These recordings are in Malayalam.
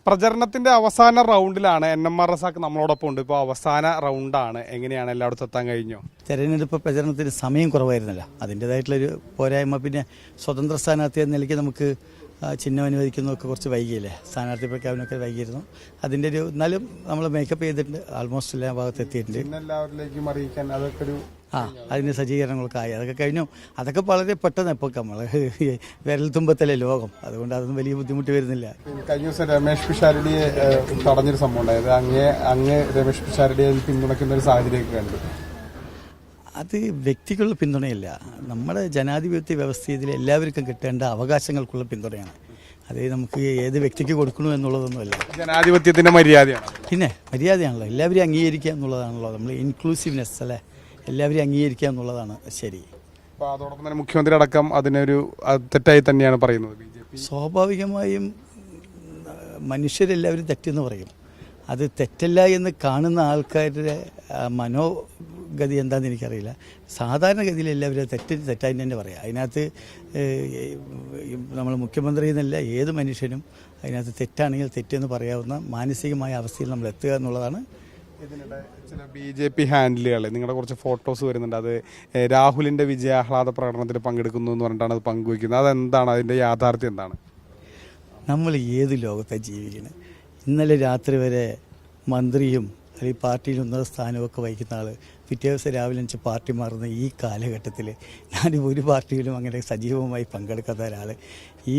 പ്രചരണത്തിന്റെ അവസാന റൗണ്ടിലാണ് NMR റസാഖ് നമ്മളോടൊപ്പം ഉണ്ട്. ഇപ്പോൾ അവസാന റൗണ്ടാണ്. എങ്ങനെയാണ് എല്ലായിടത്തും എത്താൻ കഴിഞ്ഞോ? തെരഞ്ഞെടുപ്പ് പ്രചരണത്തിന് സമയം കുറവായിരുന്നല്ലോ, അതിൻ്റെതായിട്ടുള്ളൊരു പോരായ്മ. പിന്നെ സ്വതന്ത്ര സ്ഥാനാർത്ഥി എന്ന നിലയ്ക്ക് നമുക്ക് ചിഹ്നം അനുവദിക്കുന്നതൊക്കെ കുറച്ച് വൈകിയില്ലേ, സ്ഥാനാർത്ഥി പ്രഖ്യാപനമൊക്കെ വൈകിയിരുന്നു. അതിൻ്റെ ഒരു എന്നാലും നമ്മൾ മേക്കപ്പ് ചെയ്തിട്ടുണ്ട്, ആൾമോസ്റ്റ് എല്ലാ ഭാഗത്ത് എത്തിയിട്ടുണ്ട്. എല്ലാവരിലേക്കും അറിയിക്കാൻ അതൊക്കെ ഒരു അതിൻ്റെ സജ്ജീകരണങ്ങളൊക്കെ ആയി, അതൊക്കെ കഴിഞ്ഞു. അതൊക്കെ വളരെ പെട്ടെന്ന് ഇപ്പോൾ നമ്മൾ വിരൽ തുമ്പത്തല്ലേ ലോകം, അതുകൊണ്ട് അതൊന്നും വലിയ ബുദ്ധിമുട്ട് വരുന്നില്ല. കഴിഞ്ഞ ദിവസം രമേശ് പിഷാരടിയെ തടഞ്ഞൊരു സംഭവം ഉണ്ടായത്, അങ്ങ് രമേശ് പിഷാരടിയെ പിന്തുണയ്ക്കുന്ന ഒരു സാഹചര്യമൊക്കെ കണ്ടു. അത് വ്യക്തികളുടെ പിന്തുണയല്ല, നമ്മുടെ ജനാധിപത്യ വ്യവസ്ഥയിൽ എല്ലാവർക്കും കിട്ടേണ്ട അവകാശങ്ങൾക്കുള്ള പിന്തുണയാണ്. അത് നമുക്ക് ഏത് വ്യക്തിക്ക് കൊടുക്കണു എന്നുള്ളതൊന്നുമല്ല. ജനാധിപത്യത്തിന്റെ മര്യാദയാണ്. പിന്നെ മര്യാദയാണല്ലോ, എല്ലാവരും അംഗീകരിക്കുക എന്നുള്ളതാണല്ലോ നമ്മൾ ഇൻക്ലൂസീവ്നെസ് അല്ലേ, എല്ലാവരും അംഗീകരിക്കുക എന്നുള്ളതാണ് ശരി. അപ്പോൾ അതോടൊപ്പം തന്നെ മുഖ്യമന്ത്രി അടക്കം അതിനൊരു തെറ്റായി തന്നെയാണ് പറയുന്നത്. BJP സ്വാഭാവികമായും മനുഷ്യരെല്ലാവരും തെറ്റെന്ന് പറയും. അത് തെറ്റല്ല എന്ന് കാണുന്ന ആൾക്കാരുടെ മനോഗതി എന്താണെന്ന് എനിക്കറിയില്ല. സാധാരണഗതിയിൽ എല്ലാവരും തെറ്റായി തന്നെ പറയാം. അതിനകത്ത് നമ്മൾ മുഖ്യമന്ത്രി എന്നല്ല, ഏത് മനുഷ്യനും അതിനകത്ത് തെറ്റാണെങ്കിൽ തെറ്റെന്ന് പറയാവുന്ന മാനസികമായ അവസ്ഥയിൽ നമ്മൾ എത്തുക എന്നുള്ളതാണ്. ഇതിനിടെ ചില BJP ഹാൻഡിലുകൾ നിങ്ങളുടെ കുറച്ച് ഫോട്ടോസ് വരുന്നുണ്ട്. അത് രാഹുലിൻ്റെ വിജയാഹ്ലാദ പ്രകടനത്തിൽ പങ്കെടുക്കുന്നു എന്ന് പറഞ്ഞിട്ടാണ് അത് പങ്കുവയ്ക്കുന്നത്. അതെന്താണ്, അതിൻ്റെ യാഥാർത്ഥ്യം എന്താണ്? നമ്മൾ ഏത് ലോകത്താണ് ജീവിക്കുന്നത്? ഇന്നലെ രാത്രി വരെ മന്ത്രിയും അല്ലെങ്കിൽ പാർട്ടിയിൽ ഉന്നത സ്ഥാനമൊക്കെ വഹിക്കുന്ന ആൾ പിറ്റേ ദിവസം രാവിലെ വെച്ച് പാർട്ടി മാറുന്ന ഈ കാലഘട്ടത്തിൽ ഞാൻ ഒരു പാർട്ടിയിലും അങ്ങനെ സജീവമായി പങ്കെടുക്കാത്ത ഒരാൾ ഈ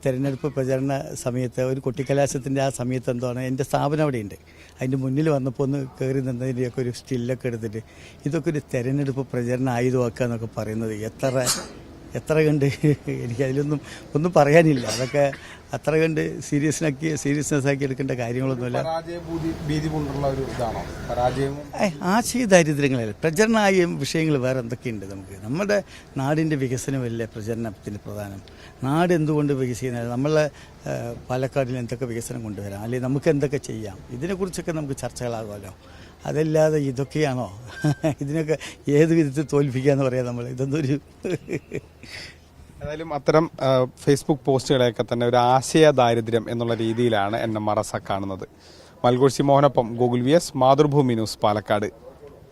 തെരഞ്ഞെടുപ്പ് പ്രചരണ സമയത്ത് ഒരു കൊട്ടിക്കലാശത്തിൻ്റെ ആ സമയത്ത് എന്താണ് എൻ്റെ സ്ഥാപനം അവിടെയുണ്ട്, അതിൻ്റെ മുന്നിൽ വന്നപ്പോൾ ഒന്ന് കയറി നിന്നതിൻ്റെയൊക്കെ ഒരു സ്റ്റില്ലൊക്കെ എടുത്തിട്ട് ഇതൊക്കെ ഒരു തെരഞ്ഞെടുപ്പ് പ്രചരണ ആയുധമാക്കുക എന്നൊക്കെ പറയുന്നത് എത്ര കണ്ട് എനിക്കതിലൊന്നും ഒന്നും പറയാനില്ല. അതൊക്കെ അത്ര കണ്ട് സീരിയസ്നെസ് ആക്കി എടുക്കേണ്ട കാര്യങ്ങളൊന്നുമില്ല. ആശയ ദാരിദ്ര്യങ്ങളല്ല, പ്രചരണമായ വിഷയങ്ങൾ വേറെ എന്തൊക്കെയുണ്ട് നമുക്ക്. നമ്മുടെ നാടിൻ്റെ വികസനമല്ലേ പ്രചരണത്തിന് പ്രധാനം. നാട് എന്തുകൊണ്ട് വികസിക്കുന്നത്, നമ്മളെ പാലക്കാടിൽ എന്തൊക്കെ വികസനം കൊണ്ടുവരാം, അല്ലെങ്കിൽ നമുക്ക് എന്തൊക്കെ ചെയ്യാം, ഇതിനെക്കുറിച്ചൊക്കെ നമുക്ക് ചർച്ചകളാകുമല്ലോ. അതല്ലാതെ ഇതൊക്കെയാണോ ഇതിനൊക്കെ ഏത് വിധത്തിൽ തോൽപ്പിക്കാന്ന് പറയാം നമ്മൾ. ഇതൊന്നൊരു ഏതായാലും അത്തരം ഫേസ്ബുക്ക് പോസ്റ്റുകളെയൊക്കെ തന്നെ ഒരു ആശയ ദാരിദ്ര്യം എന്നുള്ള രീതിയിലാണ് NMR റസാഖ് കാണുന്നത്. മൽഗോഴ്സി മോഹനൊപ്പം Google VS, Mathrubhumi news, Palakkad.